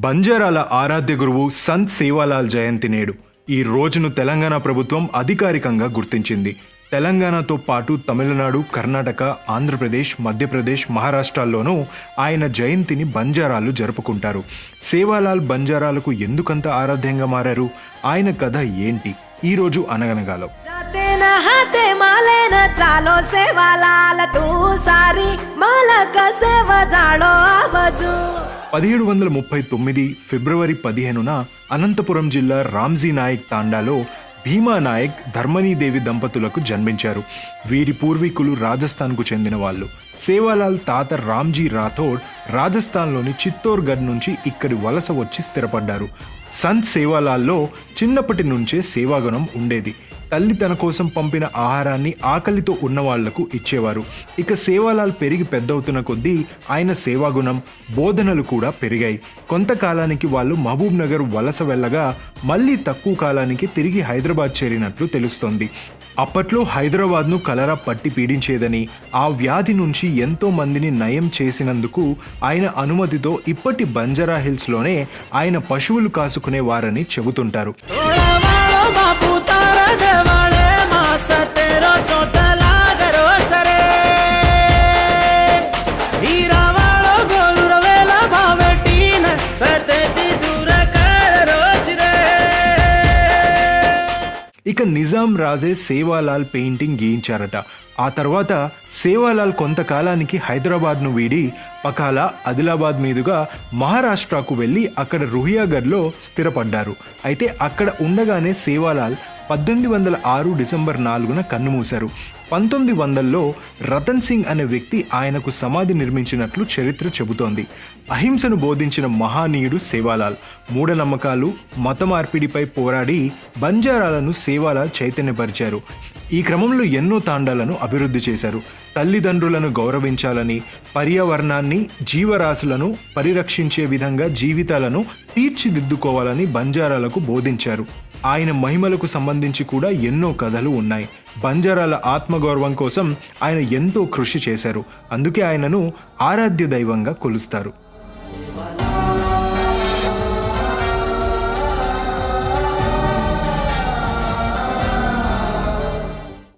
బంజారాల ఆరాధ్య గురువు సంత్ సేవాలాల్ జయంతి నేడు. ఈ రోజును తెలంగాణ ప్రభుత్వం అధికారికంగా గుర్తించింది. తెలంగాణతో పాటు తమిళనాడు, కర్ణాటక, ఆంధ్రప్రదేశ్, మధ్యప్రదేశ్, మహారాష్ట్రాల్లోనూ ఆయన జయంతిని బంజారాలు జరుపుకుంటారు. సేవాలాల్ బంజారాలకు ఎందుకంత ఆరాధ్యంగా మారారు? ఆయన కథ ఏంటి? ఈ రోజు అనగనగాలో 1739 ఫిబ్రవరి 15న అనంతపురం జిల్లా రామ్జీ నాయక్ తాండాలో భీమా నాయక్, ధర్మనీదేవి దంపతులకు జన్మించారు. వీరి పూర్వీకులు రాజస్థాన్కు చెందిన వాళ్ళు. సేవాలాల్ తాత రామ్జీ రాథోడ్ రాజస్థాన్లోని చిత్తోర్గఢ్ నుంచి ఇక్కడి వలస వచ్చి స్థిరపడ్డారు. సంత్ సేవాలాల్లో చిన్నప్పటి నుంచే సేవాగుణం ఉండేది. తల్లి తన కోసం పంపిన ఆహారాన్ని ఆకలితో ఉన్న వాళ్లకు ఇచ్చేవారు. ఇక సేవాలాల్ పెరిగి పెద్దవుతున్న కొద్దీ ఆయన సేవాగుణం, బోధనలు కూడా పెరిగాయి. కొంతకాలానికి వాళ్ళు మహబూబ్ నగర్ వలస వెళ్ళగా మళ్ళీ తక్కువ కాలానికి తిరిగి హైదరాబాద్ చేరినట్లు తెలుస్తోంది. అప్పట్లో హైదరాబాద్ను కలరా పట్టి పీడించేదని, ఆ వ్యాధి నుంచి ఎంతో మందిని నయం చేసినందుకు ఆయన అనుమతితో ఇప్పటి బంజారా హిల్స్లోనే ఆయన పశువులు కాసుకునేవారని చెబుతుంటారు. ఇక నిజాం రాజే సేవాలాల్ పెయింటింగ్ గీయించారట. ఆ తర్వాత సేవాలాల్ కొంతకాలానికి హైదరాబాద్ను వీడి పకాలా, ఆదిలాబాద్ మీదుగా మహారాష్ట్రకు వెళ్ళి అక్కడ రుహియాగఢ్లో స్థిరపడ్డారు. అయితే అక్కడ ఉండగానే సేవాలాల్ 1806 డిసెంబర్ 4న కన్నుమూశారు. 1900లో రతన్ సింగ్ అనే వ్యక్తి ఆయనకు సమాధి నిర్మించినట్లు చరిత్ర చెబుతోంది. అహింసను బోధించిన మహానీయుడు సేవాలాల్. మూఢనమ్మకాలు, మత మార్పిడిపై పోరాడి బంజారాలను సేవాలాల్ చైతన్యపరిచారు. ఈ క్రమంలో ఎన్నో తాండాలను అభివృద్ధి చేశారు. తల్లిదండ్రులను గౌరవించాలని, పర్యావరణాన్ని, జీవరాశులను పరిరక్షించే విధంగా జీవితాలను తీర్చిదిద్దుకోవాలని బంజారాలకు బోధించారు. ఆయన మహిమలకు సంబంధించి కూడా ఎన్నో కథలు ఉన్నాయి. బంజారాల ఆత్మగౌరవం కోసం ఆయన ఎంతో కృషి చేశారు. అందుకే ఆయనను ఆరాధ్య దైవంగా కొలుస్తారు.